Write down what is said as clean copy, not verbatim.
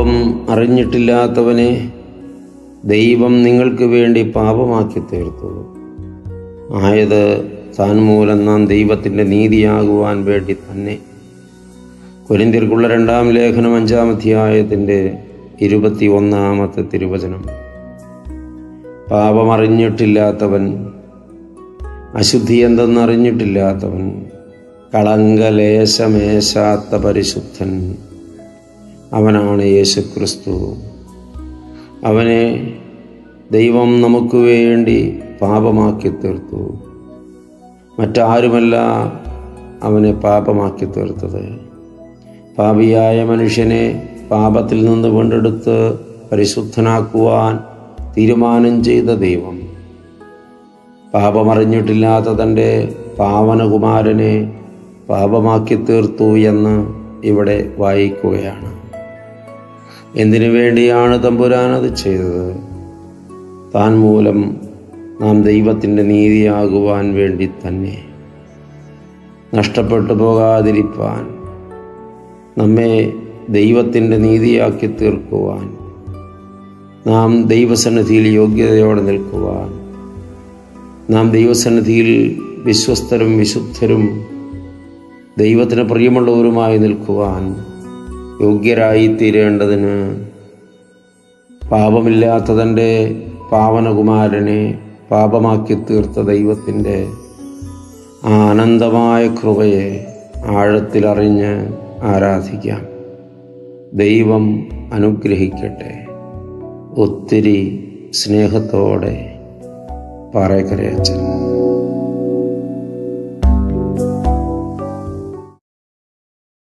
പാപം അറിഞ്ഞിട്ടില്ലാത്തവനെ ദൈവം നിങ്ങൾക്ക് വേണ്ടി പാപമാക്കി തീർത്തു. ആയത് താൻ മൂലം നാം ദൈവത്തിൻ്റെ നീതിയാകുവാൻ വേണ്ടി തന്നെ. കൊരിന്ത്യർക്കുള്ള 2-ാം ലേഖനം 5-ാം അധ്യായത്തിൻ്റെ 21-ാമത്തെ തിരുവചനം. പാപമറിഞ്ഞിട്ടില്ലാത്തവൻ, അശുദ്ധി എന്തെന്നറിഞ്ഞിട്ടില്ലാത്തവൻ, കളങ്കലേശമേശാത്ത പരിശുദ്ധൻ, അവനാണ് യേശുക്രിസ്തു. അവനെ ദൈവം നമുക്ക് വേണ്ടി പാപമാക്കി തീർത്തു. മറ്റാരുമല്ല അവനെ പാപമാക്കി തീർത്തത്. പാപിയായ മനുഷ്യനെ പാപത്തിൽ നിന്ന് വീണ്ടെടുത്ത് പരിശുദ്ധനാക്കുവാൻ തീരുമാനം ചെയ്ത ദൈവം പാപമറിഞ്ഞിട്ടില്ലാത്ത തൻ്റെ പാവനകുമാരനെ പാപമാക്കി തീർത്തു എന്ന് ഇവിടെ വായിക്കുകയാണ്. എന്തിനു വേണ്ടിയാണ് തമ്പുരാൻ അത് ചെയ്തത്? താൻ മൂലം നാം ദൈവത്തിൻ്റെ നീതിയാകുവാൻ വേണ്ടി തന്നെ. നഷ്ടപ്പെട്ടു പോകാതിരിപ്പാൻ, നമ്മെ ദൈവത്തിൻ്റെ നീതിയാക്കി തീർക്കുവാൻ, നാം ദൈവസന്നിധിയിൽ യോഗ്യതയോടെ നിൽക്കുവാൻ, നാം ദൈവസന്നിധിയിൽ വിശ്വസ്തരും വിശുദ്ധരും ദൈവത്തിന് പ്രിയമുള്ളവരുമായി നിൽക്കുവാൻ യോഗ്യരായി തീരേണ്ടതിന് പാപമില്ലാത്ത തൻ്റെ പാവനകുമാരനെ പാപമാക്കി തീർത്ത ദൈവത്തിൻ്റെ ആ അനന്തമായ കൃപയെ ആഴത്തിലറിഞ്ഞ് ആരാധിക്കാം. ദൈവം അനുഗ്രഹിക്കട്ടെ. ഒത്തിരി സ്നേഹത്തോടെ പാറേക്കരയച്ചൻ.